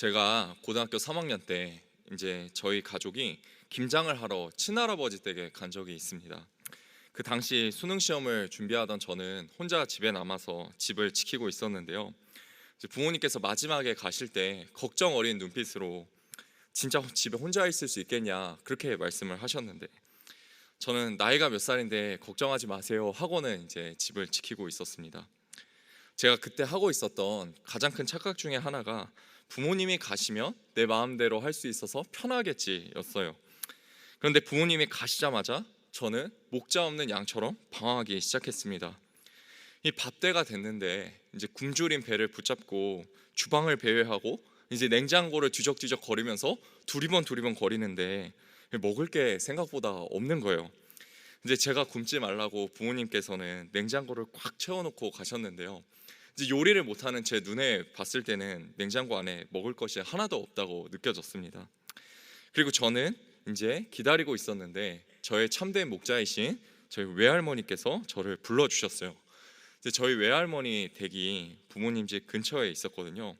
제가 고등학교 3학년 때 이제 저희 가족이 김장을 하러 친할아버지 댁에 간 적이 있습니다. 그 당시 수능 시험을 준비하던 저는 혼자 집에 남아서 집을 지키고 있었는데요. 이제 부모님께서 마지막에 가실 때 걱정 어린 눈빛으로 진짜 집에 혼자 있을 수 있겠냐 그렇게 말씀을 하셨는데, 저는 나이가 몇 살인데 걱정하지 마세요 하고는 이제 집을 지키고 있었습니다. 제가 그때 하고 있었던 가장 큰 착각 중에 하나가 부모님이 가시면 내 마음대로 할 수 있어서 편하겠지였어요. 그런데 부모님이 가시자마자 저는 목자 없는 양처럼 방황하기 시작했습니다. 이 밥때가 됐는데 이제 굶주린 배를 붙잡고 주방을 배회하고 이제 냉장고를 뒤적뒤적 거리면서 두리번 거리는데 먹을 게 생각보다 없는 거예요. 이제 제가 굶지 말라고 부모님께서는 냉장고를 꽉 채워놓고 가셨는데요. 이제 요리를 못하는 제 눈에 봤을 때는 냉장고 안에 먹을 것이 하나도 없다고 느껴졌습니다. 그리고 저는 이제 기다리고 있었는데 저의 참된 목자이신 저희 외할머니께서 저를 불러주셨어요. 이제 저희 외할머니 댁이 부모님 집 근처에 있었거든요.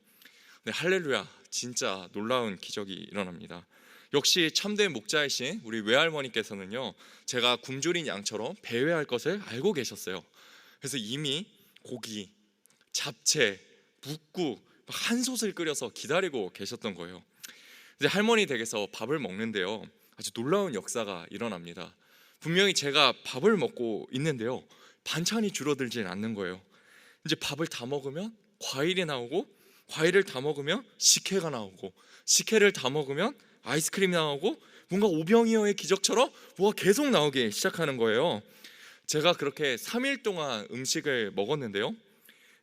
근데 할렐루야, 진짜 놀라운 기적이 일어납니다. 역시 참된 목자이신 우리 외할머니께서는요, 제가 굶주린 양처럼 배회할 것을 알고 계셨어요. 그래서 이미 고기, 잡채, 묵국 한 솥을 끓여서 기다리고 계셨던 거예요. 이제 할머니 댁에서 밥을 먹는데요, 아주 놀라운 역사가 일어납니다. 분명히 제가 밥을 먹고 있는데요, 반찬이 줄어들진 않는 거예요. 이제 밥을 다 먹으면 과일이 나오고, 과일을 다 먹으면 식혜가 나오고, 식혜를 다 먹으면 아이스크림이 나오고, 뭔가 오병이어의 기적처럼 뭐가 계속 나오기 시작하는 거예요. 제가 그렇게 3일 동안 음식을 먹었는데요,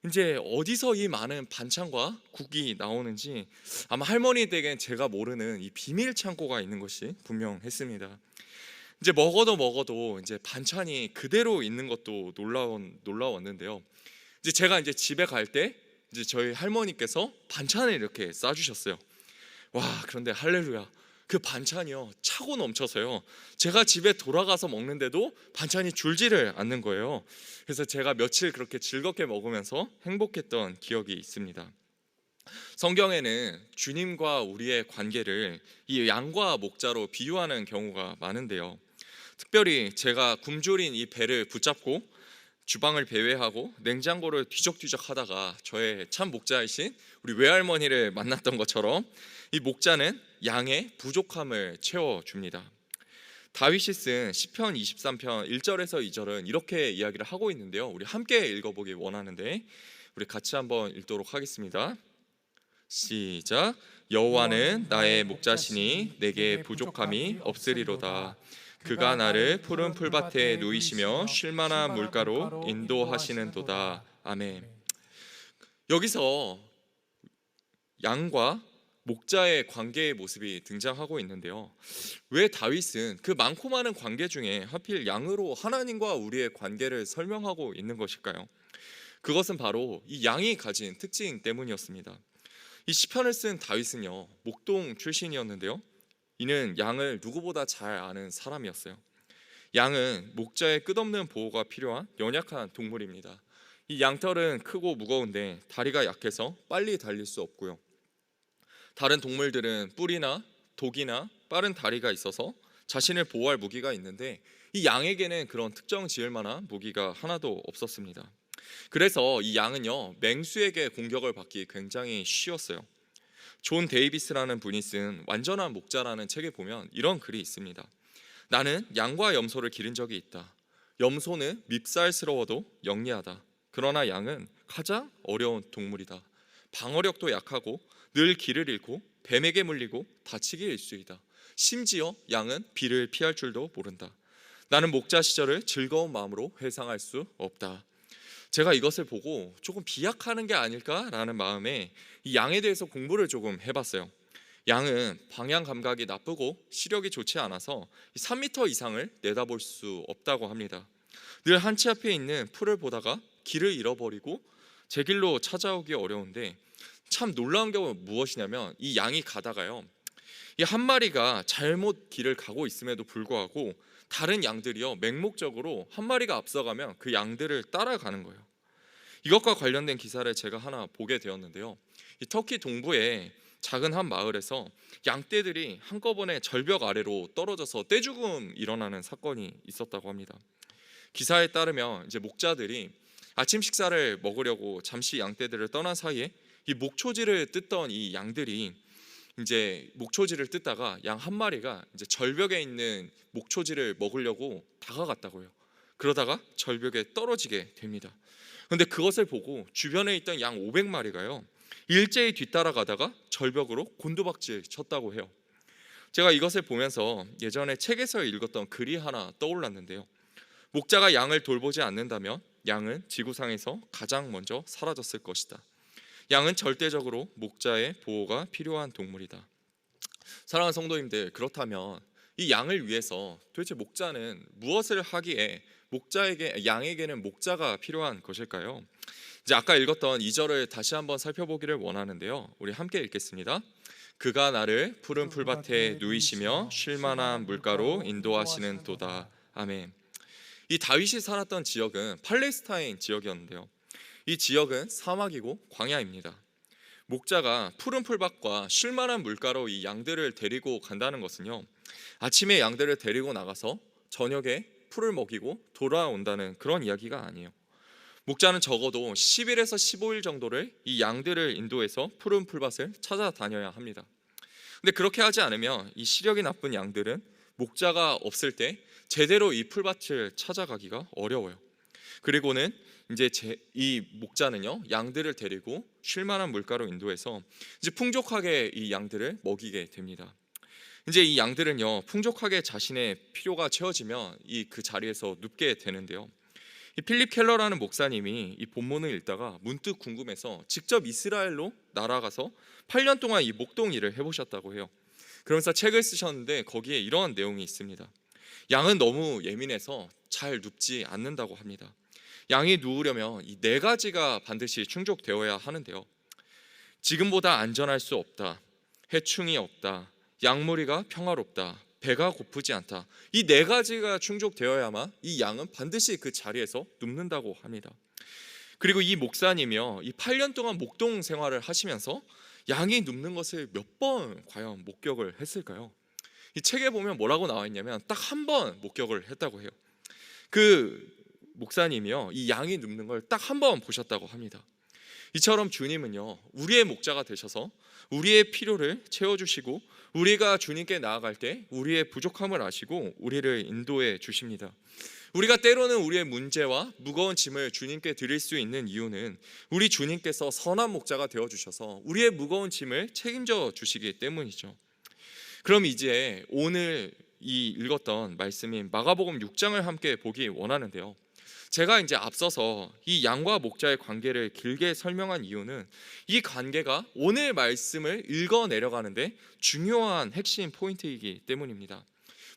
이제 어디서 이 많은 반찬과 국이 나오는지 아마 할머니 댁엔 제가 모르는 이 비밀 창고가 있는 것이 분명했습니다. 이제 먹어도 이제 반찬이 그대로 있는 것도 놀라웠는데요. 이제 제가 이제 집에 갈 때 이제 저희 할머니께서 반찬을 이렇게 싸주셨어요. 와, 그런데 할렐루야, 그 반찬이요 차고 넘쳐서요, 제가 집에 돌아가서 먹는데도 반찬이 줄지를 않는 거예요. 그래서 제가 며칠 그렇게 즐겁게 먹으면서 행복했던 기억이 있습니다. 성경에는 주님과 우리의 관계를 이 양과 목자로 비유하는 경우가 많은데요, 특별히 제가 굶주린 이 배를 붙잡고 주방을 배회하고 냉장고를 뒤적뒤적 하다가 저의 참 목자이신 우리 외할머니를 만났던 것처럼 이 목자는 양의 부족함을 채워줍니다. 다윗이 쓴 시편 23편 1절에서 2절은 이렇게 이야기를 하고 있는데요, 우리 함께 읽어보기 원하는데 우리 같이 한번 읽도록 하겠습니다. 시작. 여호와는 나의 목자시니 내게 부족함이 없으리로다. 그가 나를 푸른 풀밭에 누이시며 쉴만한 물가로 인도하시는도다. 아멘. 여기서 양과 목자의 관계의 모습이 등장하고 있는데요, 왜 다윗은 그 많고 많은 관계 중에 하필 양으로 하나님과 우리의 관계를 설명하고 있는 것일까요? 그것은 바로 이 양이 가진 특징 때문이었습니다. 이 시편을 쓴 다윗은요, 목동 출신이었는데요, 이는 양을 누구보다 잘 아는 사람이었어요. 양은 목자의 끝없는 보호가 필요한 연약한 동물입니다. 이 양털은 크고 무거운데 다리가 약해서 빨리 달릴 수 없고요, 다른 동물들은 뿔이나 독이나 빠른 다리가 있어서 자신을 보호할 무기가 있는데 이 양에게는 그런 특정 지을 만한 무기가 하나도 없었습니다. 그래서 이 양은요, 맹수에게 공격을 받기 굉장히 쉬웠어요. 존 데이비스라는 분이 쓴 완전한 목자라는 책에 보면 이런 글이 있습니다. 나는 양과 염소를 기른 적이 있다. 염소는 밉살스러워도 영리하다. 그러나 양은 가장 어려운 동물이다. 방어력도 약하고 늘 길을 잃고 뱀에게 물리고 다치기 일쑤이다. 심지어 양은 비를 피할 줄도 모른다. 나는 목자 시절을 즐거운 마음으로 회상할 수 없다. 제가 이것을 보고 조금 비약하는 게 아닐까라는 마음에 이 양에 대해서 공부를 조금 해봤어요. 양은 방향 감각이 나쁘고 시력이 좋지 않아서 3m 이상을 내다볼 수 없다고 합니다. 늘 한치 앞에 있는 풀을 보다가 길을 잃어버리고 제 길로 찾아오기 어려운데, 참 놀라운 게 무엇이냐면 이 양이 가다가요, 이 한 마리가 잘못 길을 가고 있음에도 불구하고 다른 양들이요 맹목적으로 한 마리가 앞서가면 그 양들을 따라가는 거예요. 이것과 관련된 기사를 제가 하나 보게 되었는데요, 이 터키 동부에 작은 한 마을에서 양떼들이 한꺼번에 절벽 아래로 떨어져서 떼죽음 일어나는 사건이 있었다고 합니다. 기사에 따르면 이제 목자들이 아침 식사를 먹으려고 잠시 양떼들을 떠난 사이에 이 목초지를 뜯던 이 양들이 이제 목초지를 뜯다가 양 한 마리가 이제 절벽에 있는 목초지를 먹으려고 다가갔다고요. 그러다가 절벽에 떨어지게 됩니다. 그런데 그것을 보고 주변에 있던 양 500마리가요 일제히 뒤따라가다가 절벽으로 곤두박질 쳤다고 해요. 제가 이것을 보면서 예전에 책에서 읽었던 글이 하나 떠올랐는데요. 목자가 양을 돌보지 않는다면 양은 지구상에서 가장 먼저 사라졌을 것이다. 양은 절대적으로 목자의 보호가 필요한 동물이다. 사랑하는 성도님들, 그렇다면 이 양을 위해서 도대체 목자는 무엇을 하기에 양에게는 목자가 필요한 것일까요? 이제 아까 읽었던 2절을 다시 한번 살펴보기를 원하는데요. 우리 함께 읽겠습니다. 그가 나를 푸른 풀밭에 누이시며 쉴만한 물가로 인도하시는 도다. 아멘. 이 다윗이 살았던 지역은 팔레스타인 지역이었는데요. 이 지역은 사막이고 광야입니다. 목자가 푸른 풀밭과 쉴만한 물가로 이 양들을 데리고 간다는 것은요, 아침에 양들을 데리고 나가서 저녁에 풀을 먹이고 돌아온다는 그런 이야기가 아니에요. 목자는 적어도 10일에서 15일 정도를 이 양들을 인도해서 푸른 풀밭을 찾아다녀야 합니다. 근데 그렇게 하지 않으면 이 시력이 나쁜 양들은 목자가 없을 때 제대로 이 풀밭을 찾아가기가 어려워요. 그리고는 이제 이 목자는요 양들을 데리고 쉴만한 물가로 인도해서 이제 풍족하게 이 양들을 먹이게 됩니다. 이제 이 양들은요 풍족하게 자신의 필요가 채워지면 그 자리에서 눕게 되는데요. 이 필립 켈러라는 목사님이 이 본문을 읽다가 문득 궁금해서 직접 이스라엘로 날아가서 8년 동안 이 목동 일을 해보셨다고 해요. 그러면서 책을 쓰셨는데 거기에 이러한 내용이 있습니다. 양은 너무 예민해서 잘 눕지 않는다고 합니다. 양이 누우려면 이 4가지가 반드시 충족되어야 하는데요. 지금보다 안전할 수 없다, 해충이 없다, 양무리가 평화롭다, 배가 고프지 않다. 이 4가지가 충족되어야만 이 양은 반드시 그 자리에서 눕는다고 합니다. 그리고 이 목사님이요 이 8년 동안 목동 생활을 하시면서 양이 눕는 것을 몇 번 과연 목격을 했을까요? 이 책에 보면 뭐라고 나와 있냐면 딱 한 번 목격을 했다고 해요. 그 목사님이요 이 양이 눕는 걸 딱 한 번 보셨다고 합니다. 이처럼 주님은요 우리의 목자가 되셔서 우리의 필요를 채워주시고 우리가 주님께 나아갈 때 우리의 부족함을 아시고 우리를 인도해 주십니다. 우리가 때로는 우리의 문제와 무거운 짐을 주님께 드릴 수 있는 이유는 우리 주님께서 선한 목자가 되어주셔서 우리의 무거운 짐을 책임져 주시기 때문이죠. 그럼 이제 오늘 이 읽었던 말씀인 마가복음 6장을 함께 보기 원하는데요. 제가 이제 앞서서 이 양과 목자의 관계를 길게 설명한 이유는 이 관계가 오늘 말씀을 읽어 내려가는데 중요한 핵심 포인트이기 때문입니다.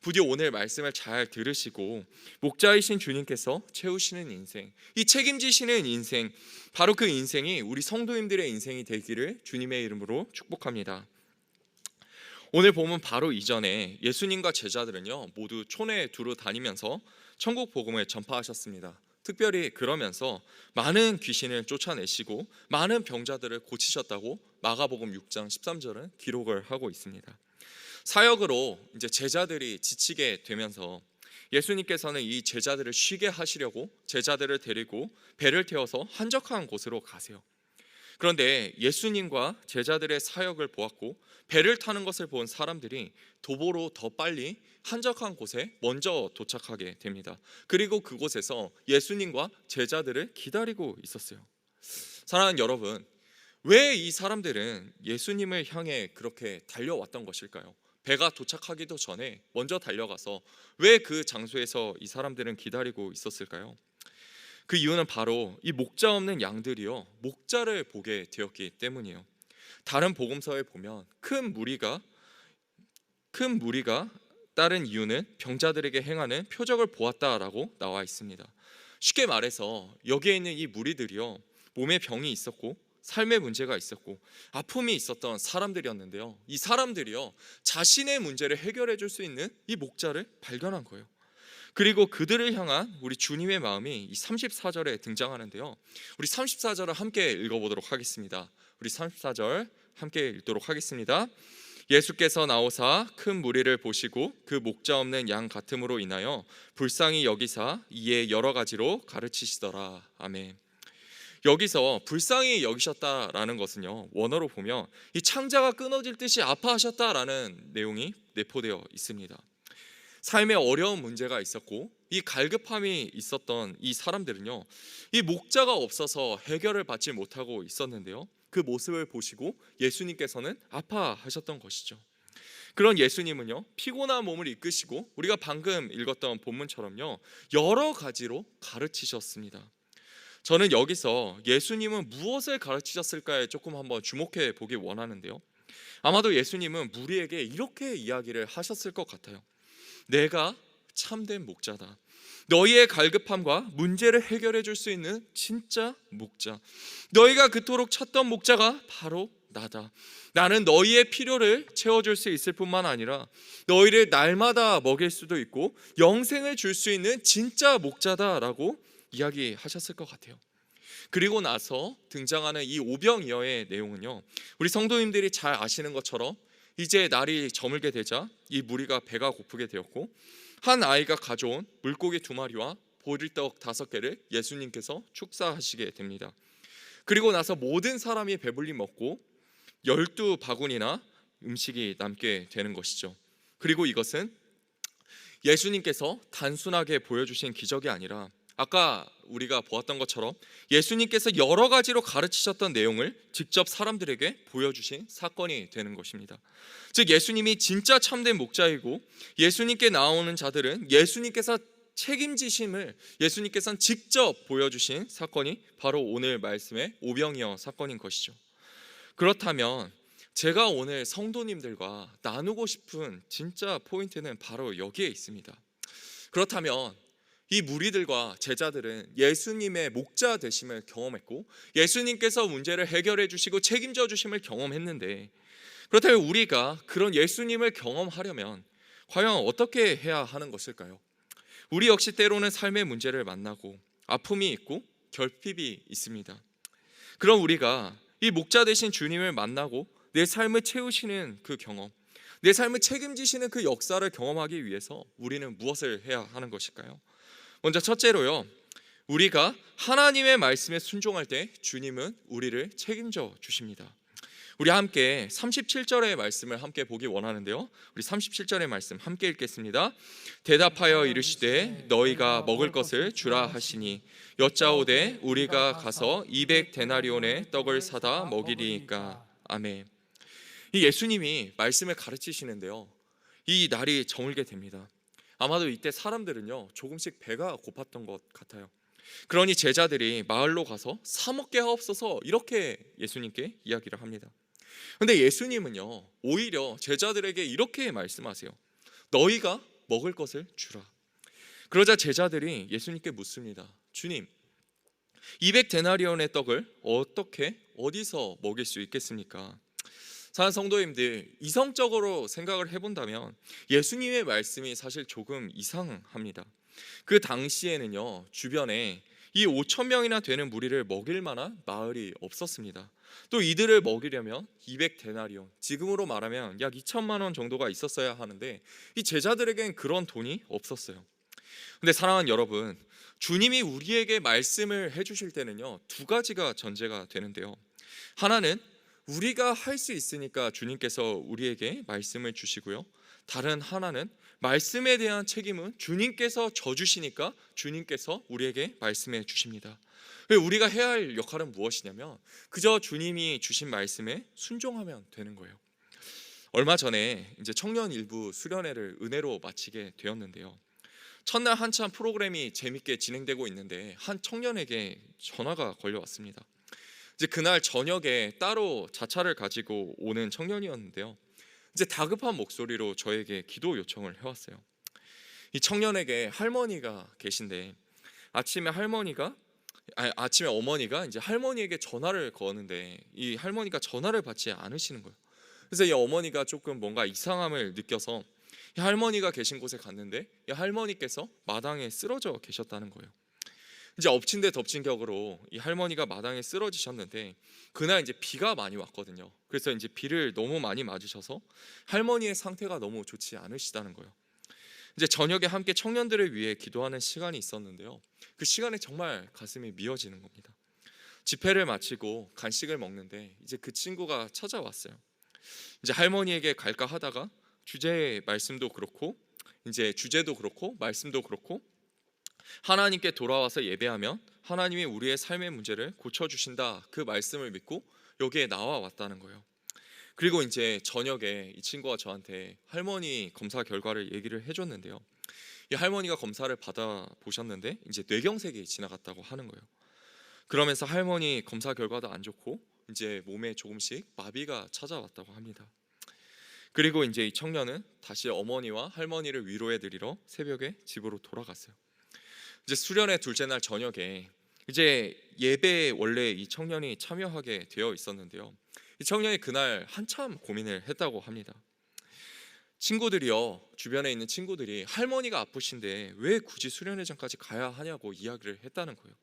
부디 오늘 말씀을 잘 들으시고 목자이신 주님께서 채우시는 인생, 이 책임지시는 인생, 바로 그 인생이 우리 성도님들의 인생이 되기를 주님의 이름으로 축복합니다. 오늘 보면 바로 이전에 예수님과 제자들은요 모두 촌에 두루 다니면서 천국 복음을 전파하셨습니다. 특별히 그러면서 많은 귀신을 쫓아내시고 많은 병자들을 고치셨다고 마가복음 6장 13절은 기록을 하고 있습니다. 사역으로 이제 제자들이 지치게 되면서 예수님께서는 이 제자들을 쉬게 하시려고 제자들을 데리고 배를 태워서 한적한 곳으로 가세요. 그런데 예수님과 제자들의 사역을 보았고 배를 타는 것을 본 사람들이 도보로 더 빨리 한적한 곳에 먼저 도착하게 됩니다. 그리고 그곳에서 예수님과 제자들을 기다리고 있었어요. 사랑하는 여러분, 왜 이 사람들은 예수님을 향해 그렇게 달려왔던 것일까요? 배가 도착하기도 전에 먼저 달려가서 왜 그 장소에서 이 사람들은 기다리고 있었을까요? 그 이유는 바로 이 목자 없는 양들이요 목자를 보게 되었기 때문이에요. 다른 복음서에 보면 큰 무리가 따른 이유는 병자들에게 행하는 표적을 보았다라고 나와 있습니다. 쉽게 말해서 여기에 있는 이 무리들이요 몸에 병이 있었고 삶의 문제가 있었고 아픔이 있었던 사람들이었는데요, 이 사람들이요 자신의 문제를 해결해 줄 수 있는 이 목자를 발견한 거예요. 그리고 그들을 향한 우리 주님의 마음이 이 34절에 등장하는데요, 우리 34절을 함께 읽어보도록 하겠습니다. 우리 34절 함께 읽도록 하겠습니다. 예수께서 나오사 큰 무리를 보시고 그 목자 없는 양 같음으로 인하여 불쌍히 여기사 이에 여러 가지로 가르치시더라. 아멘. 여기서 불쌍히 여기셨다라는 것은요, 원어로 보면 이 창자가 끊어질 듯이 아파하셨다라는 내용이 내포되어 있습니다. 삶에 어려운 문제가 있었고 이 갈급함이 있었던 이 사람들은요, 이 목자가 없어서 해결을 받지 못하고 있었는데요, 그 모습을 보시고 예수님께서는 아파하셨던 것이죠. 그런 예수님은요, 피곤한 몸을 이끄시고 우리가 방금 읽었던 본문처럼요, 여러 가지로 가르치셨습니다. 저는 여기서 예수님은 무엇을 가르치셨을까에 조금 한번 주목해 보기 원하는데요, 아마도 예수님은 무리에게 이렇게 이야기를 하셨을 것 같아요. 내가 참된 목자다. 너희의 갈급함과 문제를 해결해 줄 수 있는 진짜 목자, 너희가 그토록 찾던 목자가 바로 나다. 나는 너희의 필요를 채워줄 수 있을 뿐만 아니라 너희를 날마다 먹일 수도 있고 영생을 줄 수 있는 진짜 목자다라고 이야기하셨을 것 같아요. 그리고 나서 등장하는 이 오병이어의 내용은요, 우리 성도님들이 잘 아시는 것처럼 이제 날이 저물게 되자 이 무리가 배가 고프게 되었고 한 아이가 가져온 물고기 2마리와 보리떡 5개를 예수님께서 축사하시게 됩니다. 그리고 나서 모든 사람이 배불리 먹고 12바구니나 음식이 남게 되는 것이죠. 그리고 이것은 예수님께서 단순하게 보여주신 기적이 아니라 아까 우리가 보았던 것처럼 예수님께서 여러 가지로 가르치셨던 내용을 직접 사람들에게 보여주신 사건이 되는 것입니다. 즉 예수님이 진짜 참된 목자이고 예수님께 나오는 자들은 예수님께서 책임지심을 예수님께서는 직접 보여주신 사건이 바로 오늘 말씀의 오병이어 사건인 것이죠. 그렇다면 제가 오늘 성도님들과 나누고 싶은 진짜 포인트는 바로 여기에 있습니다. 그렇다면 이 무리들과 제자들은 예수님의 목자 되심을 경험했고 예수님께서 문제를 해결해 주시고 책임져 주심을 경험했는데, 그렇다면 우리가 그런 예수님을 경험하려면 과연 어떻게 해야 하는 것일까요? 우리 역시 때로는 삶의 문제를 만나고 아픔이 있고 결핍이 있습니다. 그럼 우리가 이 목자 되신 주님을 만나고 내 삶을 채우시는 그 경험, 내 삶을 책임지시는 그 역사를 경험하기 위해서 우리는 무엇을 해야 하는 것일까요? 먼저 첫째로요, 우리가 하나님의 말씀에 순종할 때 주님은 우리를 책임져 주십니다. 우리 함께 37절의 말씀을 함께 보기 원하는데요, 우리 37절의 말씀 함께 읽겠습니다. 대답하여 이르시되 너희가 먹을 것을 주라 하시니 여짜오되 우리가 가서 200데나리온의 떡을 사다 먹이리이까. 아멘. 이 예수님이 말씀을 가르치시는데요, 이 날이 저물게 됩니다. 아마도 이때 사람들은요 조금씩 배가 고팠던 것 같아요. 그러니 제자들이 마을로 가서 사 먹게 하옵소서 이렇게 예수님께 이야기를 합니다. 근데 예수님은요 오히려 제자들에게 이렇게 말씀하세요. 너희가 먹을 것을 주라. 그러자 제자들이 예수님께 묻습니다. 주님, 200데나리온의 떡을 어떻게 어디서 먹일 수 있겠습니까? 사랑하는 성도님들, 이성적으로 생각을 해본다면 예수님의 말씀이 사실 조금 이상합니다. 그 당시에는요 주변에 이 5,000명이나 되는 무리를 먹일 만한 마을이 없었습니다. 또 이들을 먹이려면 200데나리온, 지금으로 말하면 약 2천만 원 정도가 있었어야 하는데 이 제자들에겐 그런 돈이 없었어요. 근데 사랑하는 여러분, 주님이 우리에게 말씀을 해주실 때는요 2가지가 전제가 되는데요, 하나는 우리가 할 수 있으니까 주님께서 우리에게 말씀을 주시고요, 다른 하나는 말씀에 대한 책임은 주님께서 져주시니까 주님께서 우리에게 말씀해 주십니다. 우리가 해야 할 역할은 무엇이냐면 그저 주님이 주신 말씀에 순종하면 되는 거예요. 얼마 전에 이제 청년 일부 수련회를 은혜로 마치게 되었는데요, 첫날 한참 프로그램이 재밌게 진행되고 있는데 한 청년에게 전화가 걸려왔습니다. 이제 그날 저녁에 따로 자차를 가지고 오는 청년이었는데요, 이제 다급한 목소리로 저에게 기도 요청을 해왔어요. 이 청년에게 할머니가 계신데 아침에 어머니가 이제 할머니에게 전화를 거는데 이 할머니가 전화를 받지 않으시는 거예요. 그래서 이 어머니가 조금 뭔가 이상함을 느껴서 이 할머니가 계신 곳에 갔는데 이 할머니께서 마당에 쓰러져 계셨다는 거예요. 이제 엎친 데 덮친 격으로 이 할머니가 마당에 쓰러지셨는데, 그날 이제 비가 많이 왔거든요. 그래서 이제 비를 너무 많이 맞으셔서 할머니의 상태가 너무 좋지 않으시다는 거예요. 이제 저녁에 함께 청년들을 위해 기도하는 시간이 있었는데요. 그 시간에 정말 가슴이 미어지는 겁니다. 집회를 마치고 간식을 먹는데 이제 그 친구가 찾아왔어요. 이제 할머니에게 갈까 하다가 주제의 말씀도 그렇고 이제 주제도 그렇고 말씀도 그렇고 하나님께 돌아와서 예배하면 하나님이 우리의 삶의 문제를 고쳐주신다, 그 말씀을 믿고 여기에 나와 왔다는 거예요. 그리고 이제 저녁에 이 친구가 저한테 할머니 검사 결과를 얘기를 해줬는데요. 이 할머니가 검사를 받아 보셨는데 이제 뇌경색이 지나갔다고 하는 거예요. 그러면서 할머니 검사 결과도 안 좋고 이제 몸에 조금씩 마비가 찾아왔다고 합니다. 그리고 이제 이 청년은 다시 어머니와 할머니를 위로해 드리러 새벽에 집으로 돌아갔어요. 이제 수련의 둘째 날 저녁에 이제 예배에 원래 이 청년이 참여하게 되어 있었는데요. 이 청년이 그날 한참 고민을 했다고 합니다. 친구들이요, 주변에 있는 친구들이 할머니가 아프신데 왜 굳이 수련회장까지 가야 하냐고 이야기를 했다는 거예요.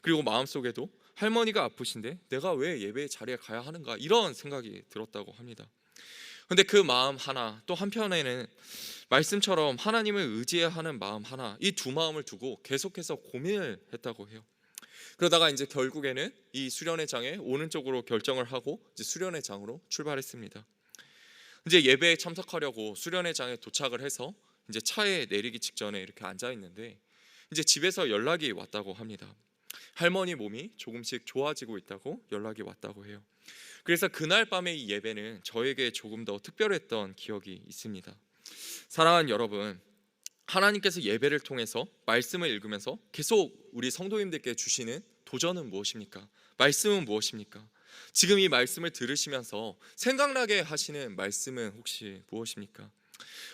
그리고 마음속에도 할머니가 아프신데 내가 왜 예배 자리에 가야 하는가, 이런 생각이 들었다고 합니다. 근데 그 마음 하나, 또 한편에는 말씀처럼 하나님을 의지해야 하는 마음 하나, 이 두 마음을 두고 계속해서 고민을 했다고 해요. 그러다가 이제 결국에는 이 수련회장에 오는 쪽으로 결정을 하고 이제 수련회장으로 출발했습니다. 이제 예배에 참석하려고 수련회장에 도착을 해서 이제 차에 내리기 직전에 이렇게 앉아 있는데 이제 집에서 연락이 왔다고 합니다. 할머니 몸이 조금씩 좋아지고 있다고 연락이 왔다고 해요. 그래서 그날 밤의 이 예배는 저에게 조금 더 특별했던 기억이 있습니다. 사랑하는 여러분, 하나님께서 예배를 통해서 말씀을 읽으면서 계속 우리 성도님들께 주시는 도전은 무엇입니까? 말씀은 무엇입니까? 지금 이 말씀을 들으시면서 생각나게 하시는 말씀은 혹시 무엇입니까?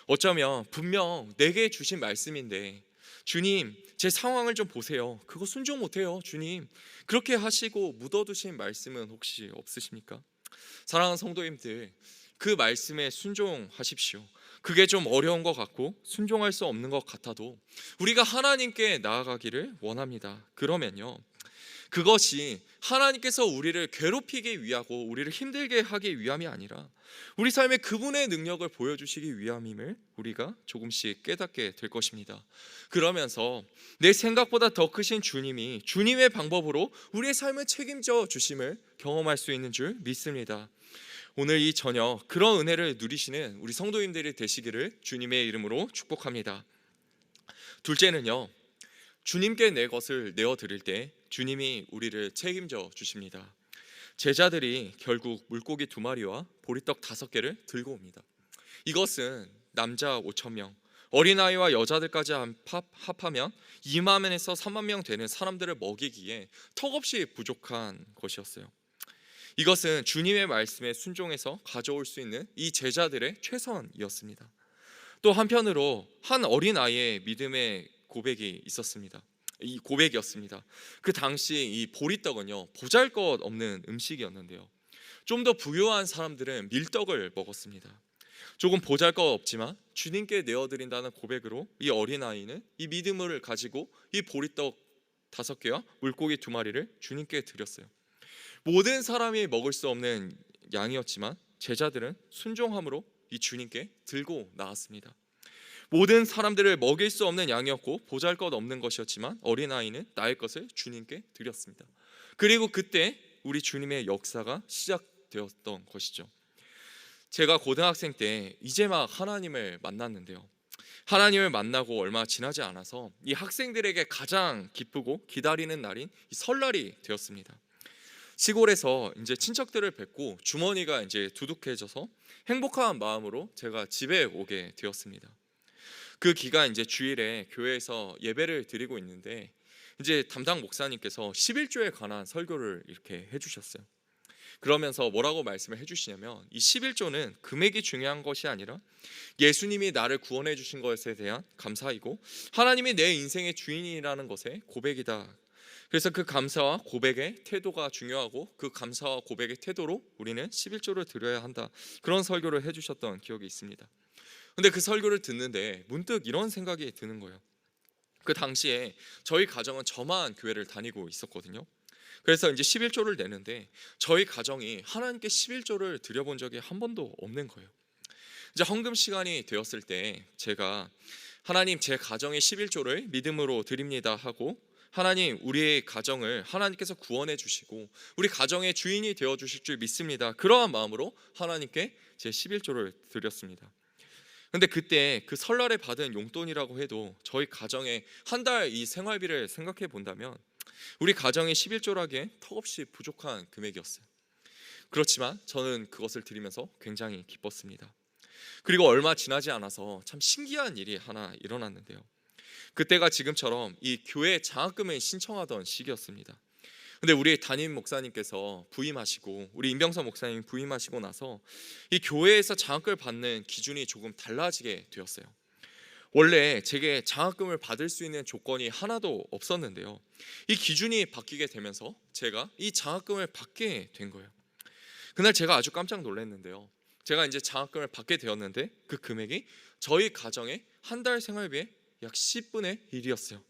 어쩌면 분명 내게 주신 말씀인데, 주님 제 상황을 좀 보세요, 그거 순종 못해요 주님, 그렇게 하시고 묻어두신 말씀은 혹시 없으십니까? 사랑하는 성도님들, 그 말씀에 순종하십시오. 그게 좀 어려운 것 같고 순종할 수 없는 것 같아도 우리가 하나님께 나아가기를 원합니다. 그러면요, 그것이 하나님께서 우리를 괴롭히기 위하고 우리를 힘들게 하기 위함이 아니라 우리 삶에 그분의 능력을 보여주시기 위함임을 우리가 조금씩 깨닫게 될 것입니다. 그러면서 내 생각보다 더 크신 주님이 주님의 방법으로 우리의 삶을 책임져 주심을 경험할 수 있는 줄 믿습니다. 오늘 이 저녁 그런 은혜를 누리시는 우리 성도님들이 되시기를 주님의 이름으로 축복합니다. 둘째는요, 주님께 내 것을 내어드릴 때 주님이 우리를 책임져 주십니다. 제자들이 결국 물고기 2마리와 보리떡 5개를 들고 옵니다. 이것은 남자 5,000명, 어린아이와 여자들까지 합하면 2만에서 3만 명 되는 사람들을 먹이기에 턱없이 부족한 것이었어요. 이것은 주님의 말씀에 순종해서 가져올 수 있는 이 제자들의 최선이었습니다. 또 한편으로 한 어린아이의 믿음의 고백이 있었습니다. 이 고백이었습니다. 그 당시 이 보리떡은요, 보잘것없는 음식이었는데요, 좀 더 부유한 사람들은 밀떡을 먹었습니다. 조금 보잘것없지만 주님께 내어드린다는 고백으로 이 어린아이는 이 믿음을 가지고 이 보리떡 5개와 물고기 2마리를 주님께 드렸어요. 모든 사람이 먹을 수 없는 양이었지만 제자들은 순종함으로 이 주님께 들고 나왔습니다. 모든 사람들을 먹일 수 없는 양이었고 보잘것없는 것이었지만 어린아이는 나의 것을 주님께 드렸습니다. 그리고 그때 우리 주님의 역사가 시작되었던 것이죠. 제가 고등학생 때 이제 막 하나님을 만났는데요, 하나님을 만나고 얼마 지나지 않아서 이 학생들에게 가장 기쁘고 기다리는 날인 이 설날이 되었습니다. 시골에서 이제 친척들을 뵙고 주머니가 이제 두둑해져서 행복한 마음으로 제가 집에 오게 되었습니다. 그 기간 이제 주일에 교회에서 예배를 드리고 있는데 이제 담당 목사님께서 11조에 관한 설교를 이렇게 해주셨어요. 그러면서 뭐라고 말씀을 해주시냐면, 이 11조는 금액이 중요한 것이 아니라 예수님이 나를 구원해 주신 것에 대한 감사이고 하나님이 내 인생의 주인이라는 것의 고백이다. 그래서 그 감사와 고백의 태도가 중요하고 그 감사와 고백의 태도로 우리는 11조를 드려야 한다, 그런 설교를 해주셨던 기억이 있습니다. 근데 그 설교를 듣는데 문득 이런 생각이 드는 거예요. 그 당시에 저희 가정은 저만 교회를 다니고 있었거든요. 그래서 이제 11조를 내는데 저희 가정이 하나님께 11조를 드려본 적이 한 번도 없는 거예요. 이제 헌금 시간이 되었을 때 제가 하나님, 제 가정의 11조를 믿음으로 드립니다 하고, 하나님, 우리의 가정을 하나님께서 구원해 주시고 우리 가정의 주인이 되어 주실 줄 믿습니다, 그러한 마음으로 하나님께 제 11조를 드렸습니다. 근데 그때 그 설날에 받은 용돈이라고 해도 저희 가정의 한 달 이 생활비를 생각해 본다면 우리 가정의 11조라기엔 턱없이 부족한 금액이었어요. 그렇지만 저는 그것을 드리면서 굉장히 기뻤습니다. 그리고 얼마 지나지 않아서 참 신기한 일이 하나 일어났는데요. 그때가 지금처럼 이 교회 장학금을 신청하던 시기였습니다. 근데 우리 담임 목사님께서 부임하시고 우리 임병선 목사님 부임하시고 나서 이 교회에서 장학금을 받는 기준이 조금 달라지게 되었어요. 원래 제게 장학금을 받을 수 있는 조건이 하나도 없었는데요, 이 기준이 바뀌게 되면서 제가 이 장학금을 받게 된 거예요. 그날 제가 아주 깜짝 놀랐는데요, 제가 이제 장학금을 받게 되었는데 그 금액이 저희 가정의 한 달 생활비의 약 10분의 1이었어요.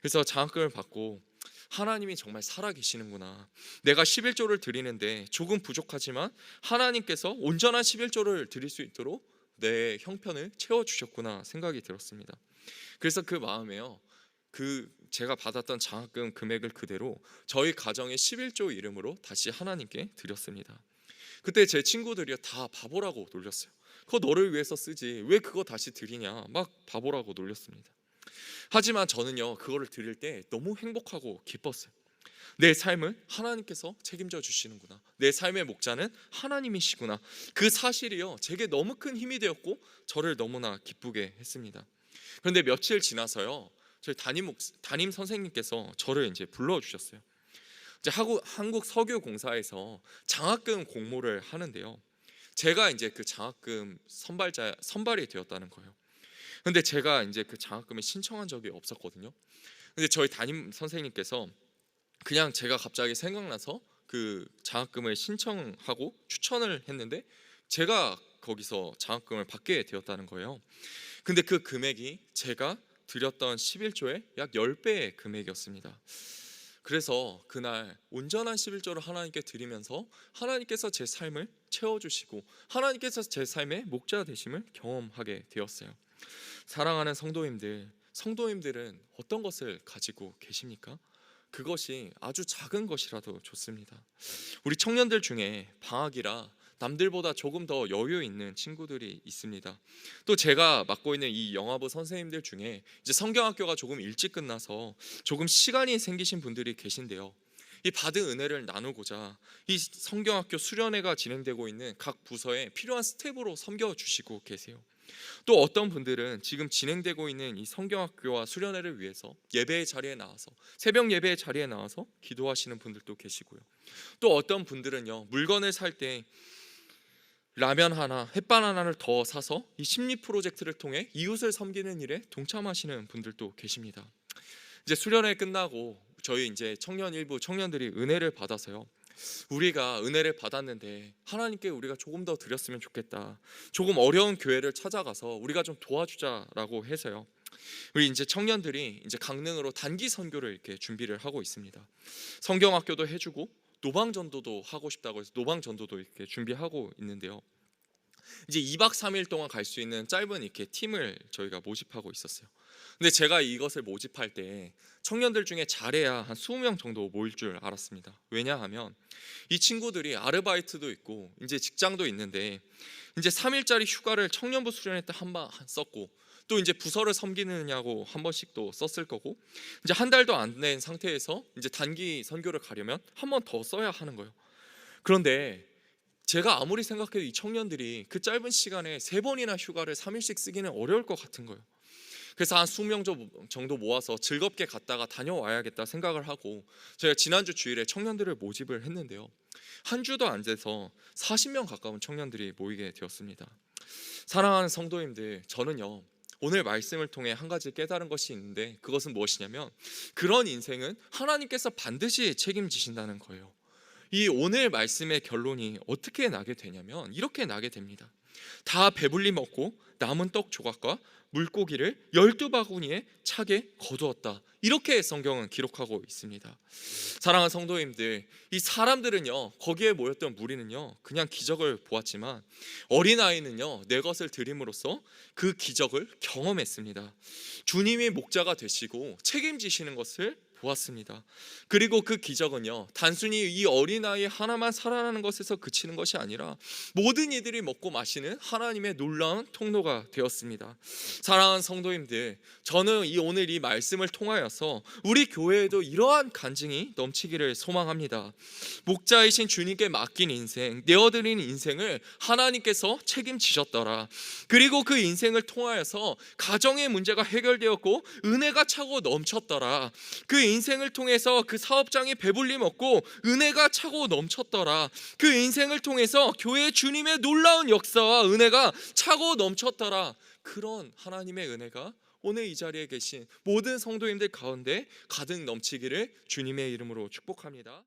그래서 장학금을 받고 하나님이 정말 살아계시는구나, 내가 11조를 드리는데 조금 부족하지만 하나님께서 온전한 11조를 드릴 수 있도록 내 형편을 채워주셨구나 생각이 들었습니다. 그래서 그 마음에요, 제가 받았던 장학금 금액을 그대로 저희 가정의 11조 이름으로 다시 하나님께 드렸습니다. 그때 제 친구들이 다 바보라고 놀렸어요. 그거 너를 위해서 쓰지 왜 그거 다시 드리냐, 막 바보라고 놀렸습니다. 하지만 저는요, 그거를 드릴 때 너무 행복하고 기뻤어요. 내 삶을 하나님께서 책임져 주시는구나, 내 삶의 목자는 하나님이시구나, 그 사실이요 제게 너무 큰 힘이 되었고 저를 너무나 기쁘게 했습니다. 그런데 며칠 지나서요, 저희 담임 선생님께서 저를 이제 불러주셨어요. 이제 한국 석유공사에서 장학금 공모를 하는데요, 제가 이제 그 장학금 선발이 되었다는 거예요. 근데 제가 이제 그 장학금에 신청한 적이 없었거든요. 근데 저희 담임 선생님께서 그냥 제가 갑자기 생각나서 그 장학금을 신청하고 추천을 했는데 제가 거기서 장학금을 받게 되었다는 거예요. 근데 그 금액이 제가 드렸던 11조의 약 10배의 금액이었습니다. 그래서 그날 온전한 11조를 하나님께 드리면서 하나님께서 제 삶을 채워주시고 하나님께서 제 삶의 목자 되심을 경험하게 되었어요. 사랑하는 성도님들은 어떤 것을 가지고 계십니까? 그것이 아주 작은 것이라도 좋습니다. 우리 청년들 중에 방학이라 남들보다 조금 더 여유 있는 친구들이 있습니다. 또 제가 맡고 있는 이 영화부 선생님들 중에 이제 성경학교가 조금 일찍 끝나서 조금 시간이 생기신 분들이 계신데요, 이 받은 은혜를 나누고자 이 성경학교 수련회가 진행되고 있는 각 부서에 필요한 스텝으로 섬겨주시고 계세요. 또 어떤 분들은 지금 진행되고 있는 이 성경학교와 수련회를 위해서 예배의 자리에 나와서 새벽 예배의 자리에 나와서 기도하시는 분들도 계시고요, 또 어떤 분들은요, 물건을 살 때 라면 하나, 햇반 하나를 더 사서 이 심리 프로젝트를 통해 이웃을 섬기는 일에 동참하시는 분들도 계십니다. 이제 수련회 끝나고 저희 이제 일부 청년들이 은혜를 받아서요, 우리가 은혜를 받았는데 하나님께 우리가 조금 더 드렸으면 좋겠다, 조금 어려운 교회를 찾아가서 우리가 좀 도와주자라고 해서요, 우리 이제 청년들이 이제 강릉으로 단기 선교를 이렇게 준비를 하고 있습니다. 성경학교도 해주고 노방전도도 하고 싶다고 해서 노방전도도 이렇게 준비하고 있는데요, 이제 2박 3일 동안 갈 수 있는 짧은 이렇게 팀을 저희가 모집하고 있었어요. 근데 제가 이것을 모집할 때 청년들 중에 잘해야 한 20명 정도 모일 줄 알았습니다. 왜냐하면 이 친구들이 아르바이트도 있고 이제 직장도 있는데 이제 3일짜리 휴가를 청년부 수련회 때 한 번 썼고 또 이제 부서를 섬기느냐고 한 번씩 또 썼을 거고 이제 한 달도 안 된 상태에서 이제 단기 선교를 가려면 한 번 더 써야 하는 거예요. 그런데 제가 아무리 생각해도 이 청년들이 그 짧은 시간에 3번이나 휴가를 3일씩 쓰기는 어려울 것 같은 거예요. 그래서 한 20명 정도 모아서 즐겁게 갔다가 다녀와야겠다 생각을 하고 제가 지난주 주일에 청년들을 모집을 했는데요, 한 주도 안 돼서 40명 가까운 청년들이 모이게 되었습니다. 사랑하는 성도님들, 저는요 오늘 말씀을 통해 한 가지 깨달은 것이 있는데 그것은 무엇이냐면 그런 인생은 하나님께서 반드시 책임지신다는 거예요. 이 오늘 말씀의 결론이 어떻게 나게 되냐면 이렇게 나게 됩니다. 다 배불리 먹고 남은 떡 조각과 물고기를 12바구니에 차게 거두었다. 이렇게 성경은 기록하고 있습니다. 사랑하는 성도님들, 이 사람들은요, 거기에 모였던 무리는요, 그냥 기적을 보았지만 어린아이는요, 내 것을 드림으로써 그 기적을 경험했습니다. 주님이 목자가 되시고 책임지시는 것을 보았습니다. 그리고 그 기적은요, 단순히 이 어린아이 하나만 살아나는 것에서 그치는 것이 아니라 모든 이들이 먹고 마시는 하나님의 놀라운 통로가 되었습니다. 사랑하는 성도님들, 저는 오늘 이 말씀을 통하여서 우리 교회에도 이러한 간증이 넘치기를 소망합니다. 목자이신 주님께 맡긴 인생, 내어드린 인생을 하나님께서 책임지셨더라. 그리고 그 인생을 통하여서 가정의 문제가 해결되었고 은혜가 차고 넘쳤더라. 그 인생을 통해서 그 사업장이 배불리 먹고 은혜가 차고 넘쳤더라. 그 인생을 통해서 교회 주님의 놀라운 역사와 은혜가 차고 넘쳤더라. 그런 하나님의 은혜가 오늘 이 자리에 계신 모든 성도님들 가운데 가득 넘치기를 주님의 이름으로 축복합니다.